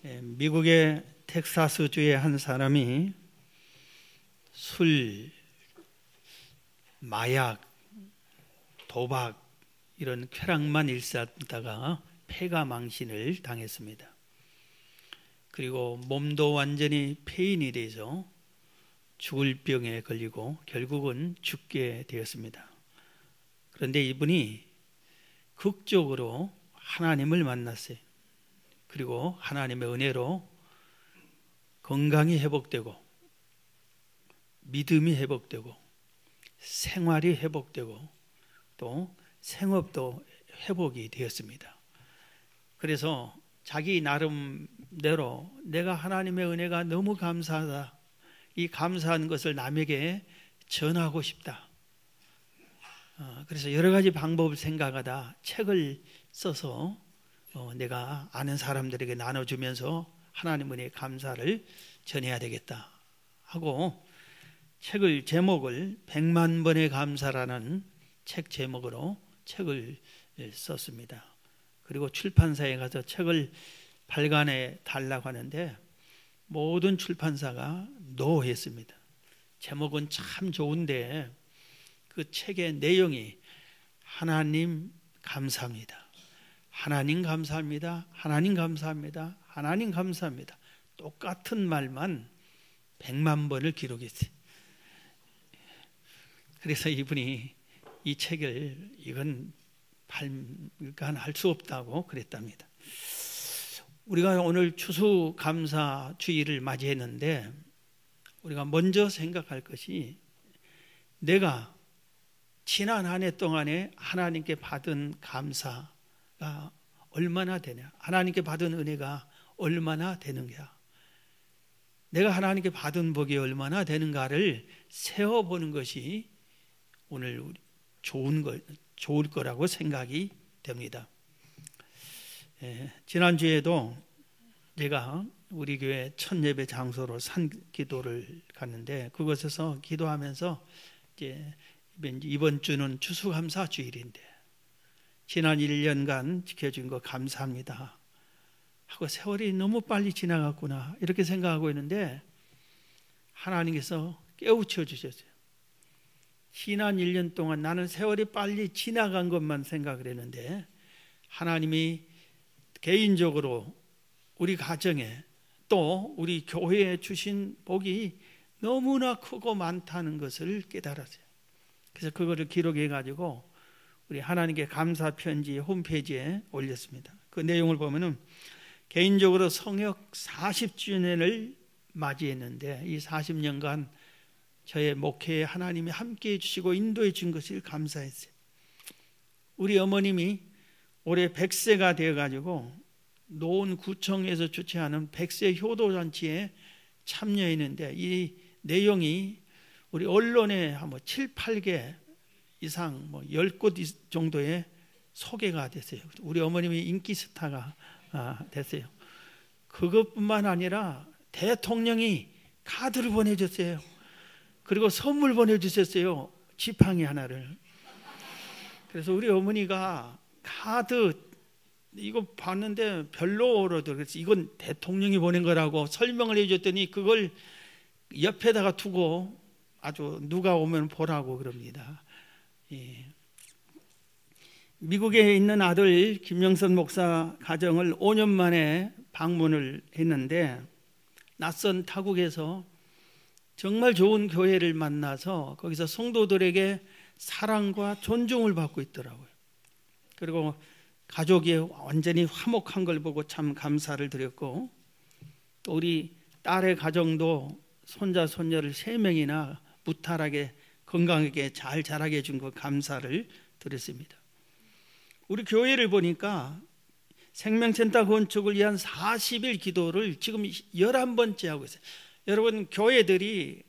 미국의 텍사스주의 한 사람이 술, 마약, 도박 이런 쾌락만 일삼다가 폐가 망신을 당했습니다. 그리고 몸도 완전히 폐인이 돼서 죽을 병에 걸리고 결국은 죽게 되었습니다. 그런데 이분이 극적으로 하나님을 만났어요. 그리고 하나님의 은혜로 건강이 회복되고 믿음이 회복되고 생활이 회복되고 또 생업도 회복이 되었습니다. 그래서 자기 나름대로 내가 하나님의 은혜가 너무 감사하다, 이 감사한 것을 남에게 전하고 싶다. 그래서 여러 가지 방법을 생각하다 책을 써서 내가 아는 사람들에게 나눠주면서 하나님 은혜의 감사를 전해야 되겠다 하고 책을 제목을 100만 번의 감사라는 책 제목으로 책을 썼습니다. 그리고 출판사에 가서 책을 발간해 달라고 하는데 모든 출판사가 노 했습니다. 제목은 참 좋은데 그 책의 내용이 하나님 감사합니다, 하나님 감사합니다, 하나님 감사합니다, 하나님 감사합니다, 똑같은 말만 100만 번을 기록했어요. 그래서 이분이 이 책을 이건 발간할 수 없다고 그랬답니다. 우리가 오늘 추수감사 주일을 맞이했는데 우리가 먼저 생각할 것이 내가 지난 한 해 동안에 하나님께 받은 감사가 얼마나 되냐, 하나님께 받은 은혜가 얼마나 되는가, 내가 하나님께 받은 복이 얼마나 되는가를 세어보는 것이 오늘 좋을 거라고 생각이 됩니다. 지난주에도 제가 우리 교회 첫 예배 장소로 산기도를 갔는데 그곳에서 기도하면서 이번 주는 추수감사 주일인데 지난 1년간 지켜준 거 감사합니다 하고 세월이 너무 빨리 지나갔구나 이렇게 생각하고 있는데 하나님께서 깨우쳐 주셨어요. 지난 1년 동안 나는 세월이 빨리 지나간 것만 생각을 했는데 하나님이 개인적으로 우리 가정에 또 우리 교회에 주신 복이 너무나 크고 많다는 것을 깨달았어요. 그래서 그거를 기록해 가지고 우리 하나님께 감사 편지 홈페이지에 올렸습니다. 그 내용을 보면은 개인적으로 성역 40주년을 맞이했는데 이 40년간 저의 목회에 하나님이 함께해 주시고 인도해 준 것을 감사했어요. 우리 어머님이 올해 100세가 되어가지고 노원구청에서 주최하는 100세 효도잔치에 참여했는데 이 내용이 우리 언론에 한 7, 8개 이상 10곳 정도의 소개가 됐어요. 우리 어머님이 인기 스타가 됐어요. 그것뿐만 아니라 대통령이 카드를 보내줬어요. 그리고 선물 보내주셨어요. 지팡이 하나를. 그래서 우리 어머니가 카드 이거 봤는데 별로라도 그래서 이건 대통령이 보낸 거라고 설명을 해줬더니 그걸 옆에다가 두고 아주 누가 오면 보라고 그럽니다. 예. 미국에 있는 아들 김영선 목사 가정을 5년 만에 방문을 했는데 낯선 타국에서 정말 좋은 교회를 만나서 거기서 성도들에게 사랑과 존중을 받고 있더라고요. 그리고 가족이 완전히 화목한 걸 보고 참 감사를 드렸고 또 우리 딸의 가정도 손자 손녀를 3명이나 무탈하게 건강하게 잘 자라게 해준 거 감사를 드렸습니다. 우리 교회를 보니까 생명센터 건축을 위한 40일 기도를 지금 11번째 하고 있어요. 여러분 교회들이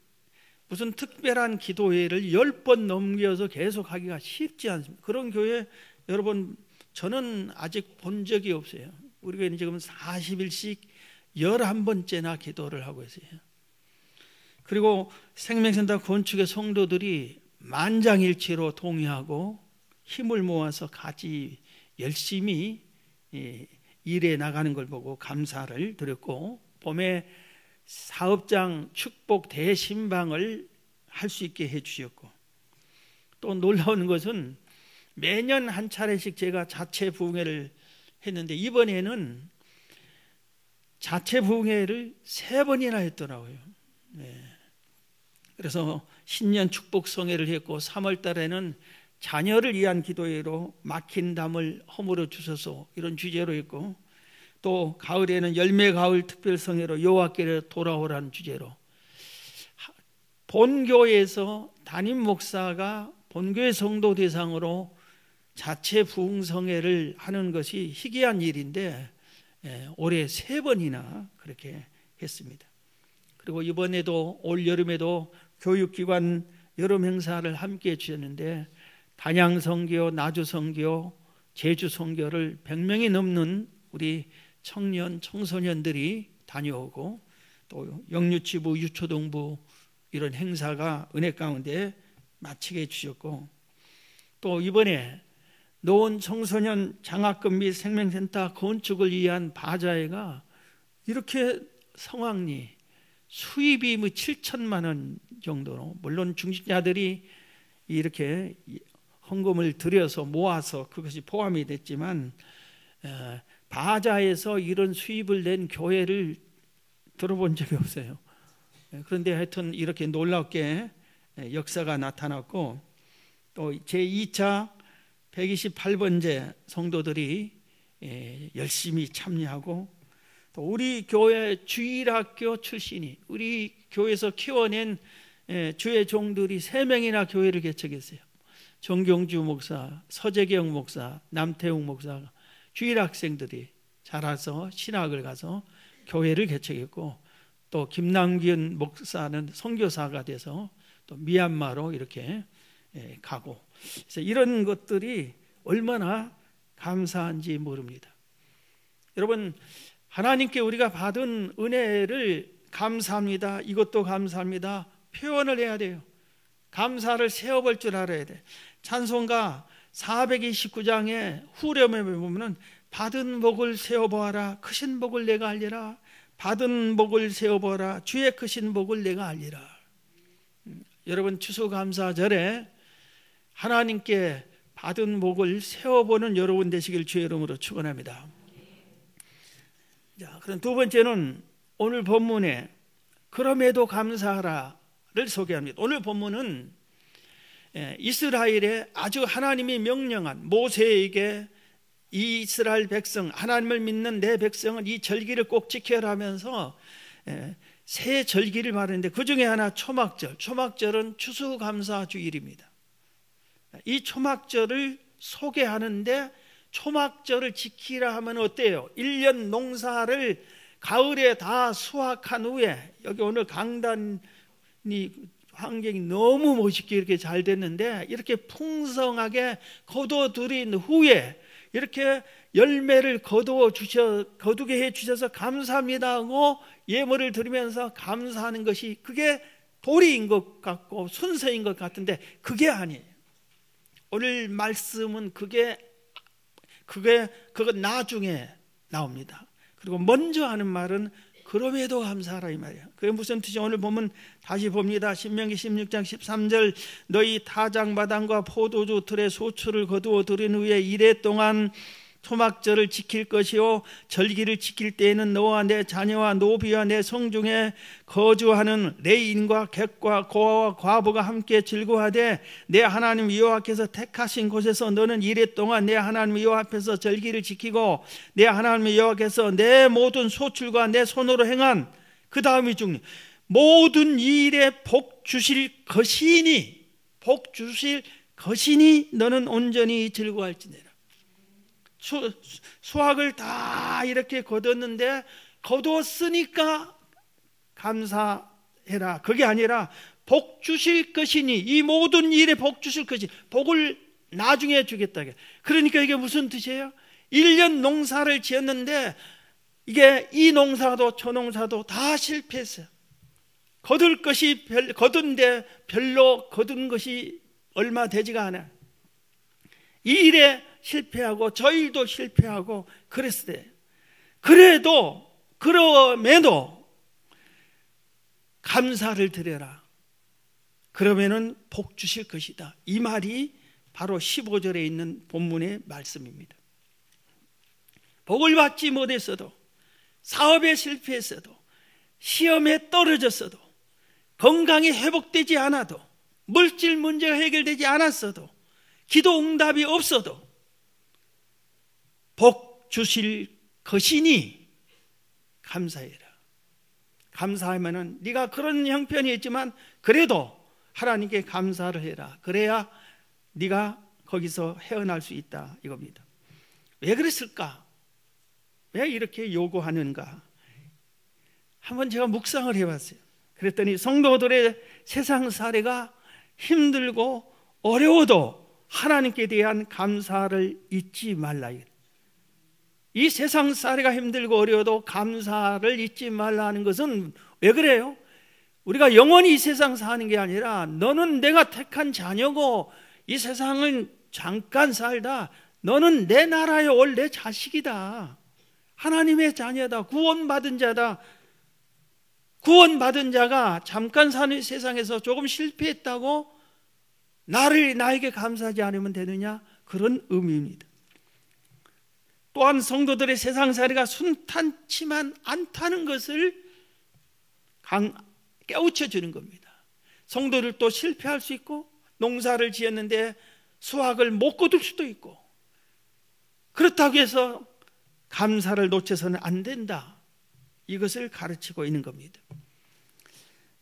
무슨 특별한 기도회를 10번 넘겨서 계속 하기가 쉽지 않습니다. 그런 교회 여러분 저는 아직 본 적이 없어요. 우리 교회는 지금 40일씩 11번째나 기도를 하고 있어요. 그리고 생명센터 건축의 성도들이 만장일치로 동의하고 힘을 모아서 같이 열심히 일에 나가는 걸 보고 감사를 드렸고, 봄에 사업장 축복 대신방을 할 수 있게 해주셨고, 또 놀라운 것은 매년 한 차례씩 제가 자체 부흥회를 했는데 이번에는 자체 부흥회를 3번이나 했더라고요. 네. 그래서 신년 축복 성회를 했고, 3월 달에는 자녀를 위한 기도회로 막힌 담을 허물어 주소서 이런 주제로 했고, 또 가을에는 열매 가을 특별 성회로 여호와께로 돌아오라는 주제로, 본교회에서 담임 목사가 본교회 성도 대상으로 자체 부흥성회를 하는 것이 희귀한 일인데 올해 3번이나 그렇게 했습니다. 그리고 이번에도 올 여름에도 교육기관 여름 행사를 함께 해주셨는데, 단양 선교, 나주 선교, 제주 선교를 100명이 넘는 우리 청년, 청소년들이 다녀오고, 또 영유치부, 유초동부 이런 행사가 은혜 가운데 마치게 해주셨고, 또 이번에 노원 청소년 장학금 및 생명센터 건축을 위한 바자회가 이렇게 성황리 수입이 7천만 원 정도로, 물론 중직자들이 이렇게 헌금을 들여서 모아서 그것이 포함이 됐지만 바자에서 이런 수입을 낸 교회를 들어본 적이 없어요. 그런데 하여튼 이렇게 놀랍게 역사가 나타났고, 또 제2차 128번째 성도들이 열심히 참여하고, 또 우리 교회 주일학교 출신이 우리 교회에서 키워낸 주의 종들이 3명이나 교회를 개척했어요. 정경주 목사, 서재경 목사, 남태웅 목사, 주일학생들이 자라서 신학을 가서 교회를 개척했고, 또 김남균 목사는 선교사가 돼서 또 미얀마로 이렇게 가고, 그래서 이런 것들이 얼마나 감사한지 모릅니다. 여러분, 하나님께 우리가 받은 은혜를 감사합니다, 이것도 감사합니다 표현을 해야 돼요. 감사를 세어볼 줄 알아야 돼. 찬송가 429장의 후렴에 보면 받은 복을 세어보아라, 크신 복을 내가 알리라, 받은 복을 세어보아라, 주의 크신 복을 내가 알리라. 여러분, 추수감사절에 하나님께 받은 복을 세어보는 여러분 되시길 주의 이름으로 축원합니다. 자, 그럼 두 번째는 오늘 본문에 그럼에도 감사하라를 소개합니다. 오늘 본문은 이스라엘의 아주 하나님이 명령한, 모세에게 이 이스라엘 백성, 하나님을 믿는 내 백성은 이 절기를 꼭 지켜라 하면서 새 절기를 말하는데, 그 중에 하나 초막절. 초막절은 추수감사주일입니다. 이 초막절을 소개하는데, 초막절을 지키라 하면 어때요? 1년 농사를 가을에 다 수확한 후에, 여기 오늘 강단이 환경이 너무 멋있게 이렇게 잘 됐는데, 이렇게 풍성하게 거둬들인 후에 이렇게 열매를 거두게 해주셔서 감사합니다 하고 예물을 드리면서 감사하는 것이, 그게 도리인 것 같고 순서인 것 같은데 그게 아니에요. 오늘 말씀은 그거 나중에 나옵니다. 그리고 먼저 하는 말은 그럼에도 감사하라 이 말이에요. 그게 무슨 뜻이죠? 오늘 보면 다시 봅니다. 신명기 16장 13절, 너희 타작마당과 포도주 틀에 소출을 거두어 들인 후에 이래 동안 초막절을 지킬 것이요, 절기를 지킬 때에는 너와 내 자녀와 노비와 내 성중에 거주하는 레인과 객과 고아와 과부가 함께 즐거워하되, 내 하나님 여호와께서 택하신 곳에서 너는 이래 동안 내 하나님 여호와 앞에서 절기를 지키고, 내 하나님 여호와께서 내 모든 소출과 내 손으로 행한, 그 다음이 중요해요, 모든 일에 복 주실 것이니, 복 주실 것이니 너는 온전히 즐거워할지니라. 수확을 다 이렇게 거뒀는데 거두었으니까 감사해라, 그게 아니라 복 주실 것이니, 이 모든 일에 복 주실 것이, 복을 나중에 주겠다. 그러니까 이게 무슨 뜻이에요? 1년 농사를 지었는데 이게 이 농사도 저 농사도 다 실패했어요. 거둘 것이 거둔데 별로 거둔 것이 얼마 되지가 않아요. 이 일에 실패하고 저 일도 실패하고 그랬을 때, 그럼에도 감사를 드려라. 그러면은 복 주실 것이다. 이 말이 바로 15절에 있는 본문의 말씀입니다. 복을 받지 못했어도, 사업에 실패했어도, 시험에 떨어졌어도, 건강이 회복되지 않아도, 물질 문제가 해결되지 않았어도, 기도 응답이 없어도 복 주실 것이니 감사해라. 감사하면은 네가 그런 형편이 있지만 그래도 하나님께 감사를 해라. 그래야 네가 거기서 헤어날 수 있다 이겁니다. 왜 그랬을까? 왜 이렇게 요구하는가? 한번 제가 묵상을 해봤어요. 그랬더니 성도들의 세상 살이가 힘들고 어려워도 하나님께 대한 감사를 잊지 말라. 이 세상 살이가 힘들고 어려워도 감사를 잊지 말라는 것은 왜 그래요? 우리가 영원히 이 세상 사는 게 아니라 너는 내가 택한 자녀고 이 세상은 잠깐 살다. 너는 내 나라에 올 내 자식이다. 하나님의 자녀다. 구원받은 자다. 구원받은 자가 잠깐 사는 세상에서 조금 실패했다고 나에게 감사하지 않으면 되느냐? 그런 의미입니다. 또한 성도들의 세상살이가 순탄치만 않다는 것을 깨우쳐 주는 겁니다. 성도들도 실패할 수 있고 농사를 지었는데 수확을 못 거둘 수도 있고 그렇다고 해서 감사를 놓쳐서는 안 된다. 이것을 가르치고 있는 겁니다.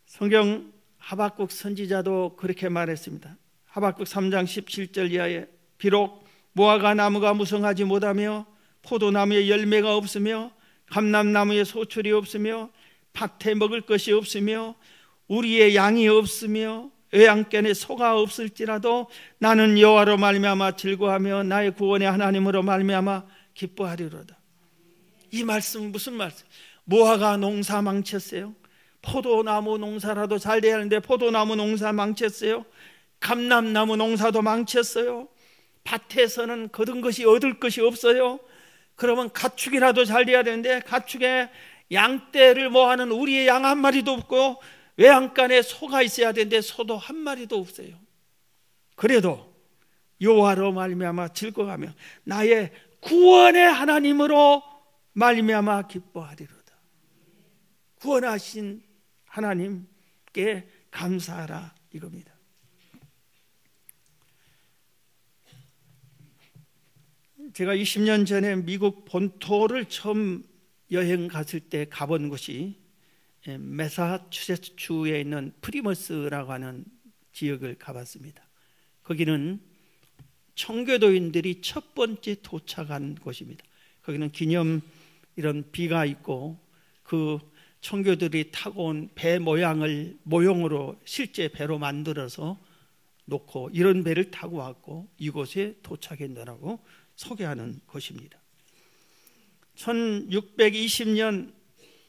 성경 하박국 선지자도 그렇게 말했습니다. 하박국 3장 17절 이하에 비록 무화과 나무가 무성하지 못하며 포도나무에 열매가 없으며 감람나무에 소출이 없으며 밭에 먹을 것이 없으며 우리의 양이 없으며 외양간에 소가 없을지라도 나는 여호와로 말미암아 즐거워하며 나의 구원의 하나님으로 말미암아 기뻐하리로다. 이 말씀은 무슨 말씀? 무화과 농사 망쳤어요. 포도나무 농사라도 잘 돼야 하는데 포도나무 농사 망쳤어요. 감람나무 농사도 망쳤어요. 밭에서는 거둔 것이 얻을 것이 없어요. 그러면 가축이라도 잘 돼야 되는데 가축에 양떼를 모아는 우리의 양 한 마리도 없고 외양간에 소가 있어야 되는데 소도 한 마리도 없어요. 그래도 여호와로 말미암아 즐거워하며 나의 구원의 하나님으로 말미암아 기뻐하리로다. 구원하신 하나님께 감사하라 이겁니다. 제가 20년 전에 미국 본토를 처음 여행 갔을 때 가본 곳이 매사추세츠주에 있는 프리머스라고 하는 지역을 가봤습니다. 거기는 청교도인들이 첫 번째 도착한 곳입니다. 거기는 기념 이런 비가 있고 그 청교도들이 타고 온 배 모형으로 실제 배로 만들어서 놓고 이런 배를 타고 왔고 이곳에 도착했다라고 소개하는 곳입니다. 1620년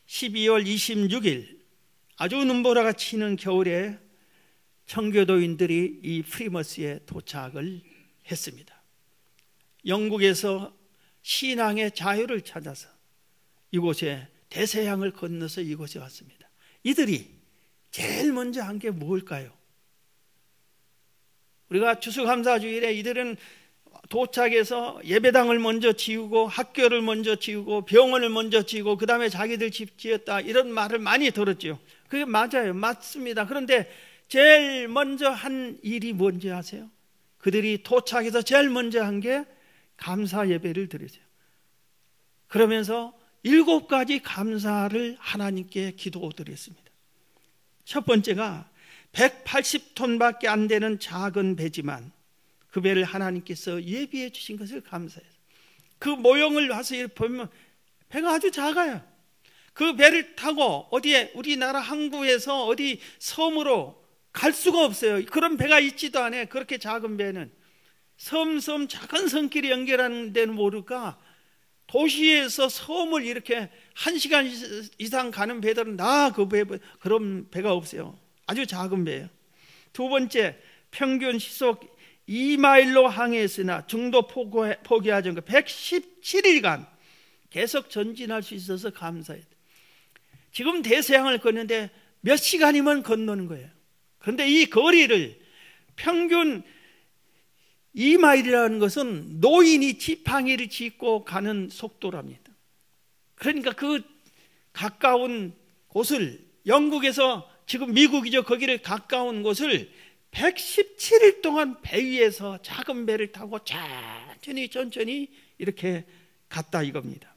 12월 26일 아주 눈보라가 치는 겨울에 청교도인들이 이 프리머스에 도착을 했습니다. 영국에서 신앙의 자유를 찾아서 이곳에 대서양을 건너서 이곳에 왔습니다. 이들이 제일 먼저 한 게 뭘까요? 우리가 추수감사주일에 이들은 도착해서 예배당을 먼저 지우고 학교를 먼저 지우고 병원을 먼저 지우고 그 다음에 자기들 집 지었다 이런 말을 많이 들었죠. 그게 맞아요. 맞습니다. 그런데 제일 먼저 한 일이 뭔지 아세요? 그들이 도착해서 제일 먼저 한 게 감사 예배를 드렸어요. 그러면서 7가지 감사를 하나님께 기도드렸습니다. 첫 번째가 180톤밖에 안 되는 작은 배지만 그 배를 하나님께서 예비해 주신 것을 감사해요. 그 모형을 와서 보면 배가 아주 작아요. 그 배를 타고 어디에 우리나라 항구에서 어디 섬으로 갈 수가 없어요. 그런 배가 있지도 않아요. 그렇게 작은 배는 섬 작은 섬끼리 연결하는 데는 모를까 도시에서 섬을 이렇게 1시간 이상 가는 배들은 그런 배가 없어요. 아주 작은 배예요. 두 번째, 평균 시속 2마일로 항해했으나 중도 포기하지 않고 117일간 계속 전진할 수 있어서 감사해요. 지금 대서양을 걷는데 몇 시간이면 건너는 거예요. 그런데 이 거리를 평균 2마일이라는 것은 노인이 지팡이를 짚고 가는 속도랍니다. 그러니까 그 가까운 곳을, 영국에서 지금 미국이죠, 거기를 가까운 곳을 117일 동안 배 위에서 작은 배를 타고 천천히 이렇게 갔다 이겁니다.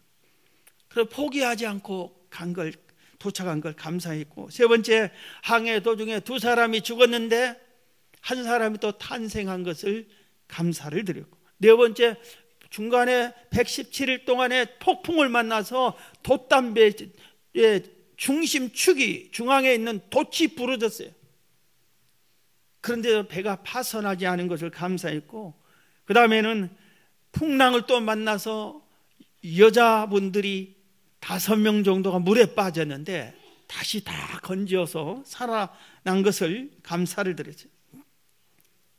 그래서 포기하지 않고 도착한 걸 감사했고, 세 번째, 항해 도중에 2사람이 죽었는데 1사람이 또 탄생한 것을 감사를 드렸고, 네 번째, 중간에 117일 동안에 폭풍을 만나서 돛담배의 중심축이 중앙에 있는 돛이 부러졌어요. 그런데 배가 파손하지 않은 것을 감사했고, 그 다음에는 풍랑을 또 만나서 여자분들이 5명 정도가 물에 빠졌는데 다시 다 건져서 살아난 것을 감사를 드렸어요.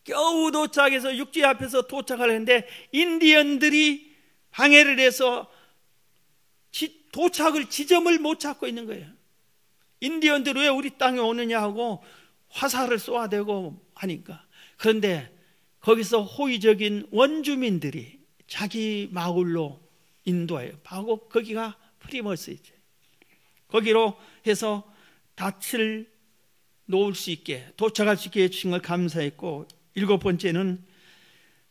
겨우 도착해서 육지 앞에서 도착을 했는데 인디언들이 방해를 해서 도착을 지점을 못 찾고 있는 거예요. 인디언들이 왜 우리 땅에 오느냐 하고 화살을 쏘아대고 하니까. 그런데 거기서 호의적인 원주민들이 자기 마을로 인도해요. 바로 거기가 프리머스이죠. 거기로 해서 닻을 놓을 수 있게, 도착할 수 있게 해주신 걸 감사했고, 7번째는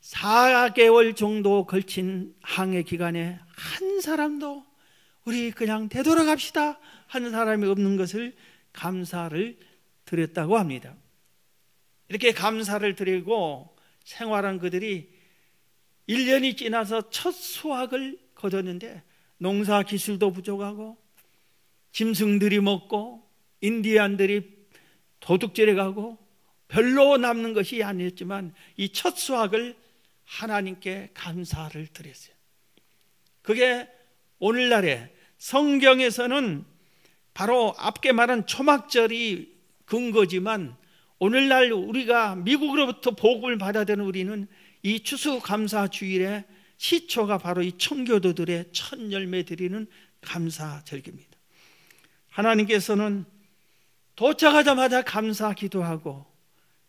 4개월 정도 걸친 항해 기간에 한 사람도 우리 그냥 되돌아갑시다 하는 사람이 없는 것을 감사를 드렸다고 합니다. 이렇게 감사를 드리고 생활한 그들이 1년이 지나서 첫 수확을 거뒀는데 농사 기술도 부족하고 짐승들이 먹고 인디안들이 도둑질해 가고 별로 남는 것이 아니었지만 이 첫 수확을 하나님께 감사를 드렸어요. 그게 오늘날에 성경에서는 바로 앞에 말한 초막절이 근거지만, 오늘날 우리가 미국으로부터 복음을 받아들이는 우리는 이 추수감사 주일에 시초가 바로 이 청교도들의 첫 열매 드리는 감사절기입니다. 하나님께서는 도착하자마자 감사 기도하고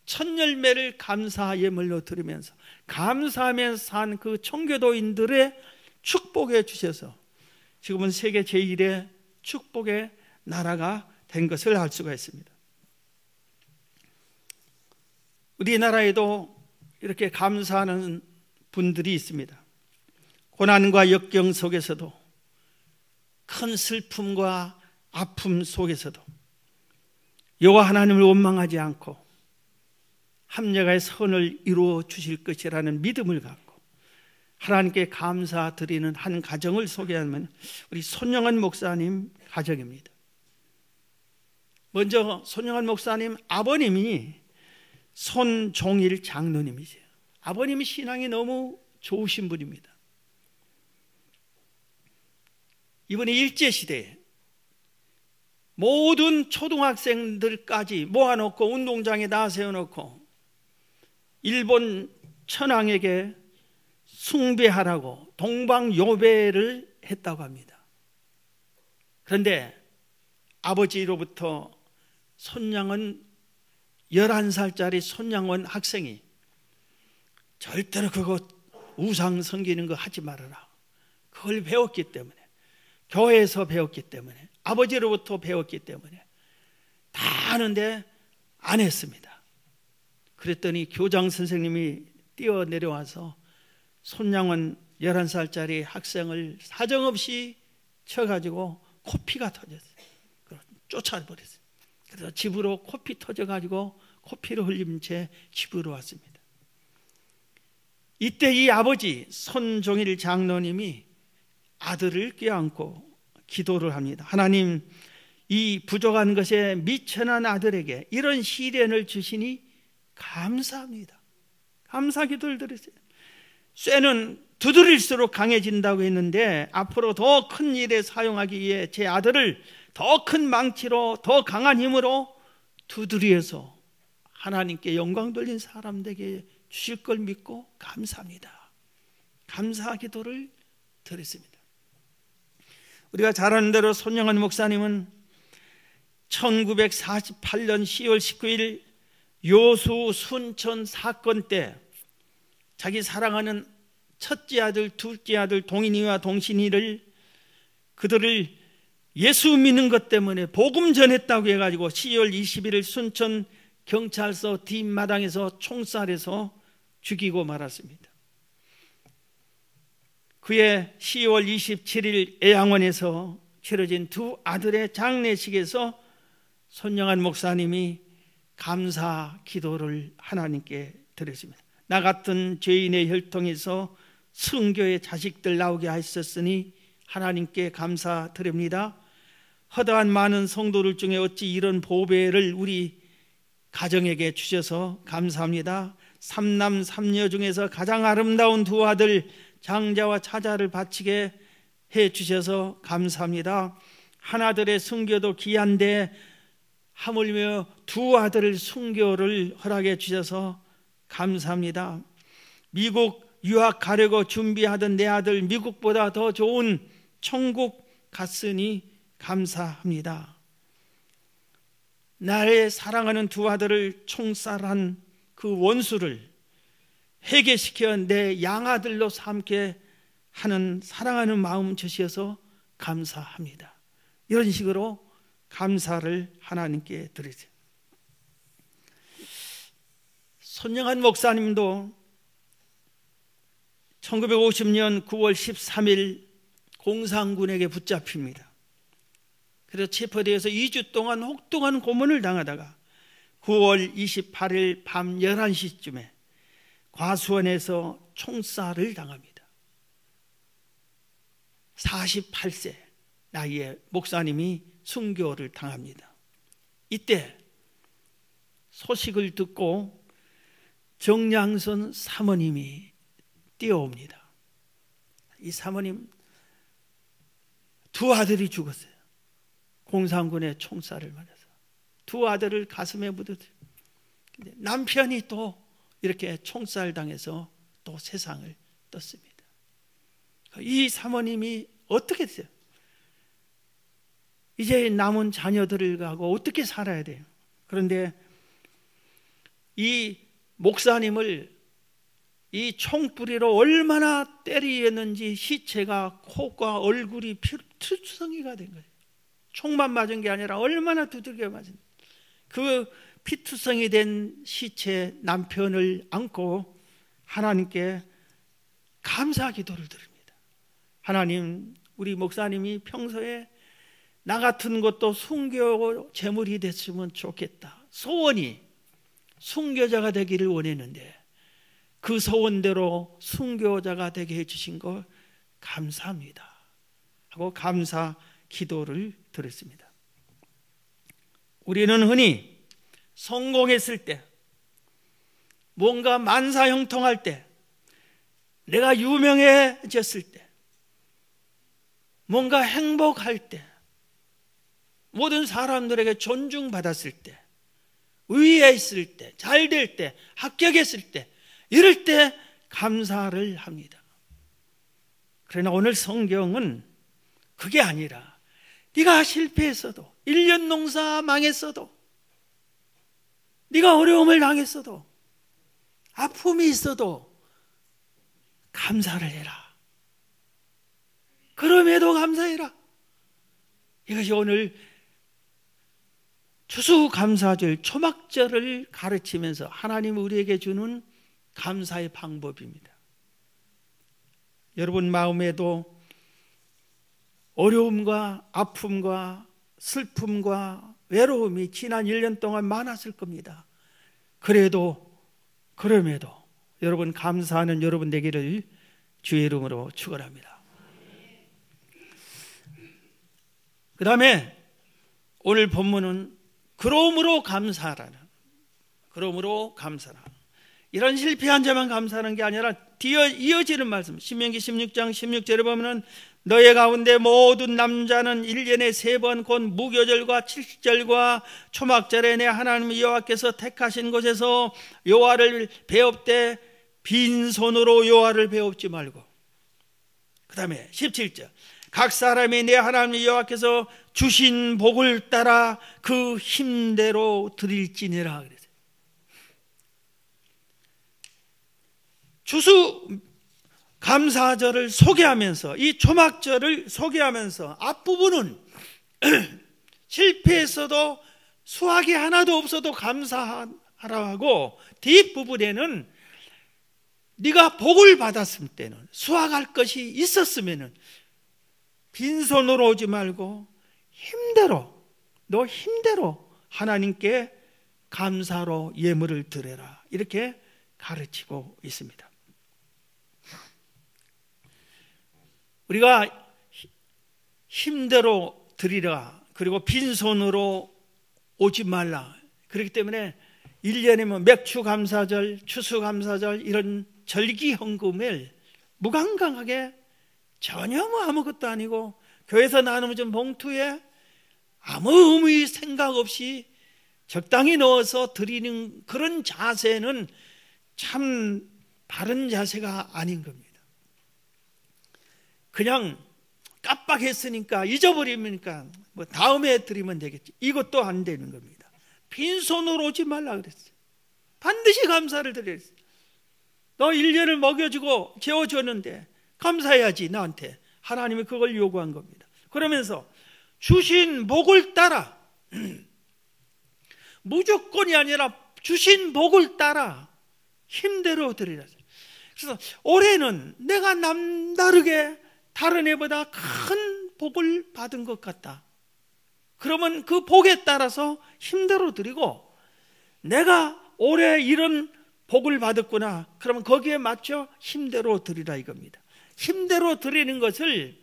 첫 열매를 감사 예물로 드리면서 감사하면서 산 그 청교도인들의 축복해 주셔서 지금은 세계 제1의 축복의 나라가 된 것을 알 수가 있습니다. 우리나라에도 이렇게 감사하는 분들이 있습니다. 고난과 역경 속에서도, 큰 슬픔과 아픔 속에서도 여호와 하나님을 원망하지 않고 합력의 선을 이루어 주실 것이라는 믿음을 갖고 하나님께 감사드리는 한 가정을 소개하면 우리 손영은 목사님 가정입니다. 먼저 손영은 목사님 아버님이 손종일 장로님이세요. 아버님이 신앙이 너무 좋으신 분입니다. 이번에 일제시대에 모든 초등학생들까지 모아놓고 운동장에 다 세워놓고 일본 천황에게 숭배하라고 동방요배를 했다고 합니다. 그런데 아버지로부터 손양은 11살짜리 손양원 학생이 절대로 그거 우상 섬기는 거 하지 말아라, 그걸 배웠기 때문에, 교회에서 배웠기 때문에, 아버지로부터 배웠기 때문에 다 하는데 안 했습니다. 그랬더니 교장 선생님이 뛰어내려와서 손양원 11살짜리 학생을 사정없이 쳐가지고 코피가 터졌어요. 쫓아버렸어요. 그래서 집으로 코피 터져가지고 코피를 흘린 채 집으로 왔습니다. 이때 이 아버지 손종일 장로님이 아들을 껴안고 기도를 합니다. 하나님, 이 부족한 것에 미천한 아들에게 이런 시련을 주시니 감사합니다. 감사 기도를 드렸어요. 쇠는 두드릴수록 강해진다고 했는데 앞으로 더 큰 일에 사용하기 위해 제 아들을 더 큰 망치로, 더 강한 힘으로 두드려서 하나님께 영광 돌린 사람 되게 주실 걸 믿고 감사합니다. 감사 기도를 드렸습니다. 우리가 잘 아는 대로 손영은 목사님은 1948년 10월 19일 요수 순천 사건 때 자기 사랑하는 첫째 아들, 둘째 아들 동인이와 동신이를 그들을 예수 믿는 것 때문에 복음 전했다고 해가지고 10월 21일 순천 경찰서 뒷마당에서 총살해서 죽이고 말았습니다. 그해 10월 27일 애양원에서 치러진 두 아들의 장례식에서 손영한 목사님이 감사 기도를 하나님께 드렸습니다. 나 같은 죄인의 혈통에서 순교의 자식들 나오게 하셨으니 하나님께 감사드립니다. 허다한 많은 성도들 중에 어찌 이런 보배를 우리 가정에게 주셔서 감사합니다. 삼남 삼녀 중에서 가장 아름다운 두 아들 장자와 차자를 바치게 해 주셔서 감사합니다. 하나들의 순교도 귀한데 하물며 두 아들을 순교를 허락해 주셔서 감사합니다. 미국 유학 가려고 준비하던 내 아들 미국보다 더 좋은 천국 갔으니 감사합니다. 나의 사랑하는 두 아들을 총살한 그 원수를 해결시켜 내 양아들로 삼게 하는 사랑하는 마음 주셔서 감사합니다. 이런 식으로 감사를 하나님께 드리죠. 손영한 목사님도 1950년 9월 13일 공산군에게 붙잡힙니다. 그래서 체포되어서 2주 동안 혹독한 고문을 당하다가 9월 28일 밤 11시쯤에 과수원에서 총살을 당합니다. 48세 나이에 목사님이 순교를 당합니다. 이때 소식을 듣고 정량선 사모님이 뛰어옵니다. 이 사모님 두 아들이 죽었어요. 공산군의 총살을 맞아서 두 아들을 가슴에 묻었어요. 근데 남편이 또 이렇게 총살 당해서 또 세상을 떴습니다. 이 사모님이 어떻게 됐어요? 이제 남은 자녀들을 가고 어떻게 살아야 돼요? 그런데 이 목사님을 이 총뿌리로 얼마나 때리었는지 시체가 코가 얼굴이 피투성이가 된 거예요. 총만 맞은 게 아니라 얼마나 두들겨 맞은 그 피투성이 된 시체 남편을 안고 하나님께 감사 기도를 드립니다. 하나님, 우리 목사님이 평소에 나 같은 것도 순교 제물이 됐으면 좋겠다. 소원이 순교자가 되기를 원했는데 그 소원대로 순교자가 되게 해주신 거 감사합니다 하고 감사 기도를 드렸습니다. 우리는 흔히 성공했을 때, 뭔가 만사형통할 때, 내가 유명해졌을 때, 뭔가 행복할 때, 모든 사람들에게 존중받았을 때, 위에 있을 때, 잘 될 때, 합격했을 때, 이럴 때 감사를 합니다. 그러나 오늘 성경은 그게 아니라 네가 실패했어도, 1년 농사 망했어도, 네가 어려움을 당했어도, 아픔이 있어도 감사를 해라. 그럼에도 감사해라. 이것이 오늘 추수감사절, 초막절을 가르치면서 하나님 우리에게 주는 감사의 방법입니다. 여러분 마음에도 어려움과 아픔과 슬픔과 외로움이 지난 1년 동안 많았을 겁니다. 그럼에도 여러분 감사하는 여러분 되기를 주의 이름으로 축원합니다. 그 다음에 오늘 본문은 그러므로 감사하라는, 그러므로 감사라. 이런 실패한 자만 감사하는 게 아니라 이어지는 말씀, 신명기 16장 16절에 보면은 너의 가운데 모든 남자는 1년에 3번 곧 무교절과 칠절과 초막절에 내 하나님 여호와께서 택하신 곳에서 여호와를 배웁되 빈손으로 여호와를 배웁지 말고. 그 다음에 17절 각 사람이 내 하나님 여호와께서 주신 복을 따라 그 힘대로 드릴지니라 그랬어요. 추수 감사절을 소개하면서, 이 초막절을 소개하면서 앞부분은 실패했어도 수확이 하나도 없어도 감사하라 하고, 뒷부분에는 네가 복을 받았을 때는, 수확할 것이 있었으면 빈손으로 오지 말고 너 힘대로 하나님께 감사로 예물을 드려라, 이렇게 가르치고 있습니다. 우리가 힘대로 드리라, 그리고 빈손으로 오지 말라. 그렇기 때문에 1년이면 맥추감사절, 추수감사절 이런 절기헌금을 무감각하게 전혀 아무것도 아니고 교회에서 나누어준 봉투에 아무 의미 생각 없이 적당히 넣어서 드리는 그런 자세는 참 바른 자세가 아닌 겁니다. 그냥 깜빡했으니까, 잊어버리니까 뭐 다음에 드리면 되겠지, 이것도 안 되는 겁니다. 빈손으로 오지 말라 그랬어요. 반드시 감사를 드려야 했어요. 너 1년을 먹여주고 재워줬는데 감사해야지. 나한테 하나님이 그걸 요구한 겁니다. 그러면서 주신 복을 따라 무조건이 아니라 주신 복을 따라 힘대로 드리라. 그래서 올해는 내가 남다르게 다른 해보다 큰 복을 받은 것 같다. 그러면 그 복에 따라서 힘대로 드리고, 내가 올해 이런 복을 받았구나, 그러면 거기에 맞춰 힘대로 드리라 이겁니다. 힘대로 드리는 것을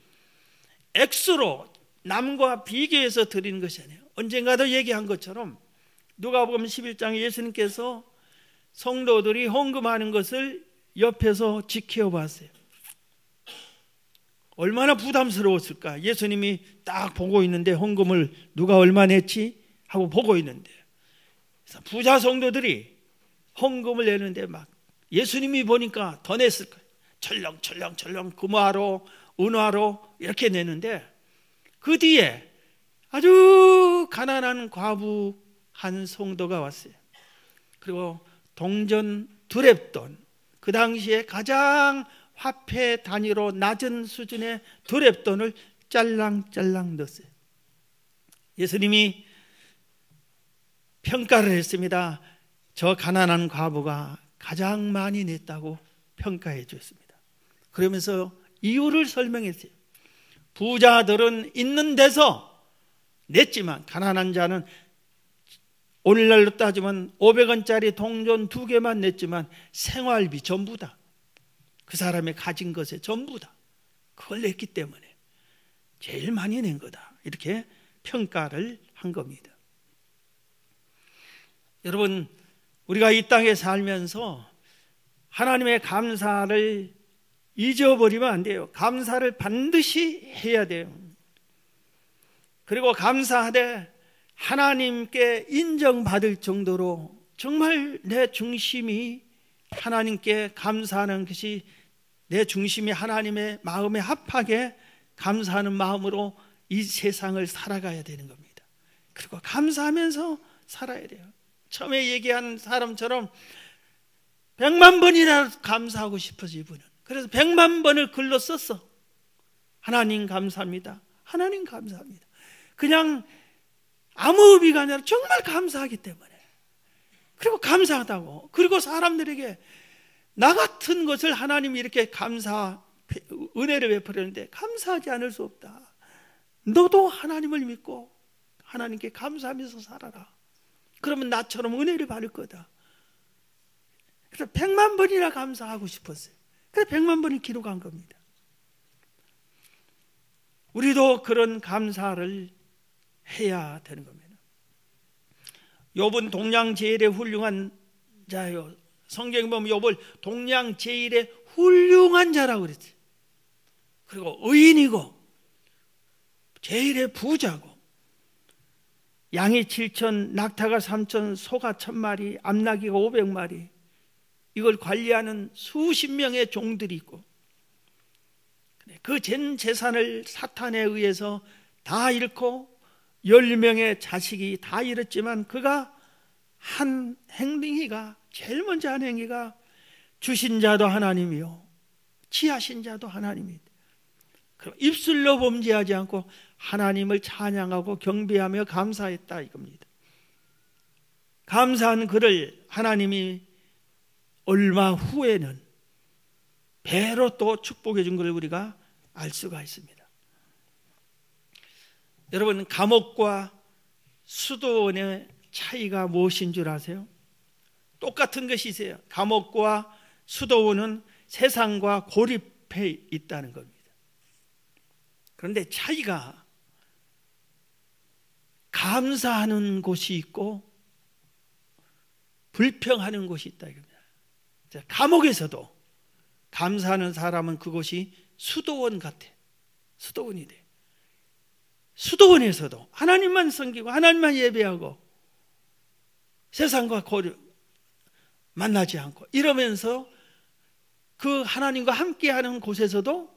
액수로 남과 비교해서 드리는 것이 아니에요. 언젠가도 얘기한 것처럼 누가복음 11장에 예수님께서 성도들이 헌금하는 것을 옆에서 지켜봤어요. 얼마나 부담스러웠을까. 예수님이 딱 보고 있는데, 헌금을 누가 얼마 냈지 하고 보고 있는데, 그래서 부자 성도들이 헌금을 내는데 막 예수님이 보니까 더 냈을 거예요. 철렁철렁 금화로 은화로 이렇게 내는데, 그 뒤에 아주 가난한 과부 한 성도가 왔어요. 그리고 동전 두렙돈, 그 당시에 가장 화폐 단위로 낮은 수준의 두렙돈을 짤랑짤랑 넣었어요. 예수님이 평가를 했습니다. 저 가난한 과부가 가장 많이 냈다고 평가해 주었습니다. 그러면서 이유를 설명했어요. 부자들은 있는 데서 냈지만 가난한 자는, 오늘날로 따지면 500원짜리 동전 2개만 냈지만 생활비 전부다, 그 사람의 가진 것의 전부다, 그걸 냈기 때문에 제일 많이 낸 거다, 이렇게 평가를 한 겁니다. 여러분, 우리가 이 땅에 살면서 하나님의 감사를 잊어버리면 안 돼요. 감사를 반드시 해야 돼요. 그리고 감사하되 하나님께 인정받을 정도로 정말 내 중심이 하나님께 감사하는 것이, 내 중심이 하나님의 마음에 합하게 감사하는 마음으로 이 세상을 살아가야 되는 겁니다. 그리고 감사하면서 살아야 돼요. 처음에 얘기한 사람처럼 100만 번이나 감사하고 싶어서 이분은, 그래서 100만 번을 글로 썼어. 하나님 감사합니다, 하나님 감사합니다. 그냥 아무 의미가 아니라 정말 감사하기 때문에. 그리고 감사하다고, 그리고 사람들에게 나 같은 것을 하나님이 이렇게 은혜를 베풀었는데 감사하지 않을 수 없다. 너도 하나님을 믿고 하나님께 감사하면서 살아라. 그러면 나처럼 은혜를 받을 거다. 그래서 100만 번이나 감사하고 싶었어요. 그래서 100만 번을 기록한 겁니다. 우리도 그런 감사를 해야 되는 겁니다. 욥은 동량제일의 훌륭한 자요. 성경에 보면 욥을 동량제일의 훌륭한 자라고 그랬어요. 그리고 의인이고 제일의 부자고, 양이 7천, 낙타가 3천, 소가 1,000마리, 암나귀가 500마리, 이걸 관리하는 수십 명의 종들이 있고, 그 전 재산을 사탄에 의해서 다 잃고 10명의 자식이 다 잃었지만 그가 한 행위가, 제일 먼저 한 행위가 주신 자도 하나님이요 취하신 자도 하나님이다. 그럼 입술로 범죄하지 않고 하나님을 찬양하고 경배하며 감사했다 이겁니다. 감사한 그를 하나님이 얼마 후에는 배로 또 축복해 준 것을 우리가 알 수가 있습니다. 여러분, 감옥과 수도원의 차이가 무엇인 줄 아세요? 똑같은 것이세요. 감옥과 수도원은 세상과 고립해 있다는 겁니다. 그런데 차이가 감사하는 곳이 있고 불평하는 곳이 있다 이겁니다. 감옥에서도 감사하는 사람은 그곳이 수도원 같아. 수도원이 돼. 수도원에서도 하나님만 섬기고 하나님만 예배하고 세상과 만나지 않고 이러면서 그 하나님과 함께하는 곳에서도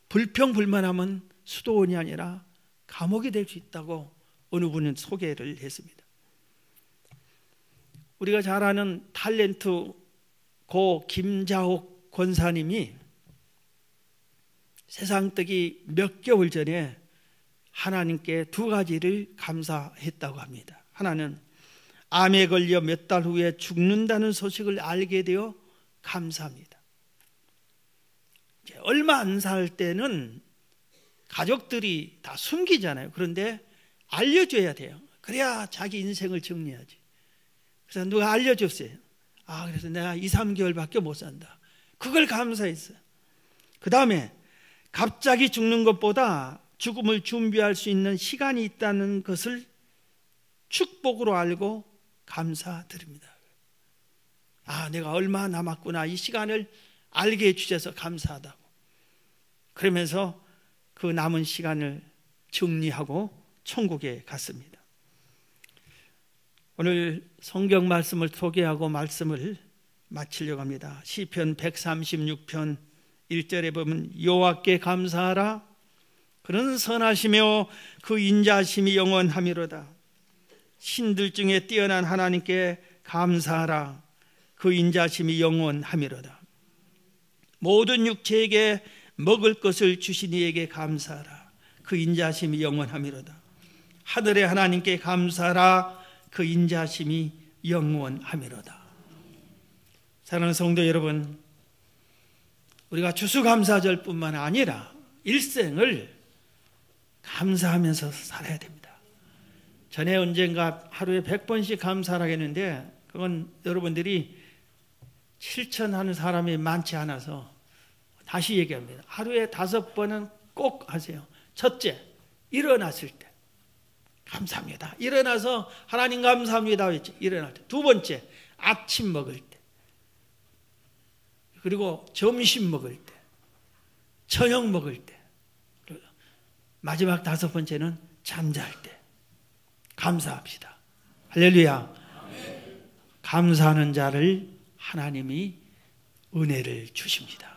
불평불만하면 수도원이 아니라 감옥이 될 수 있다고 어느 분은 소개를 했습니다. 우리가 잘 아는 탤런트 고 김자옥 권사님이 세상뜨기 몇 개월 전에 하나님께 두 가지를 감사했다고 합니다. 하나는 암에 걸려 몇 달 후에 죽는다는 소식을 알게 되어 감사합니다. 얼마 안 살 때는 가족들이 다 숨기잖아요. 그런데 알려줘야 돼요. 그래야 자기 인생을 정리하지. 그래서 누가 알려줬어요. 그래서 내가 2, 3개월밖에 못 산다. 그걸 감사했어요. 그 다음에 갑자기 죽는 것보다 죽음을 준비할 수 있는 시간이 있다는 것을 축복으로 알고 감사드립니다. 내가 얼마 남았구나. 이 시간을 알게 해주셔서 감사하다고. 그러면서 그 남은 시간을 정리하고 천국에 갔습니다. 오늘 성경 말씀을 소개하고 말씀을 마치려고 합니다. 시편 136편 1절에 보면 여호와께 감사하라. 그는 선하시며 그 인자하심이 영원하미로다. 신들 중에 뛰어난 하나님께 감사하라. 그 인자하심이 영원하미로다. 모든 육체에게 먹을 것을 주신 이에게 감사하라. 그 인자하심이 영원하미로다. 하늘의 하나님께 감사하라. 그 인자하심이 영원하미로다. 사랑하는 성도 여러분, 우리가 추수감사절뿐만 아니라 일생을 감사하면서 살아야 됩니다. 전에 언젠가 하루에 100번씩 감사하라고 했는데 그건 여러분들이 실천하는 사람이 많지 않아서 다시 얘기합니다. 하루에 5번은 꼭 하세요. 첫째, 일어났을 때 감사합니다. 일어나서 하나님 감사합니다. 일어날 때. 두 번째, 아침 먹을 때. 그리고 점심 먹을 때. 저녁 먹을 때. 마지막 5번째는 잠잘 때. 감사합시다. 할렐루야. 감사하는 자를 하나님이 은혜를 주십니다.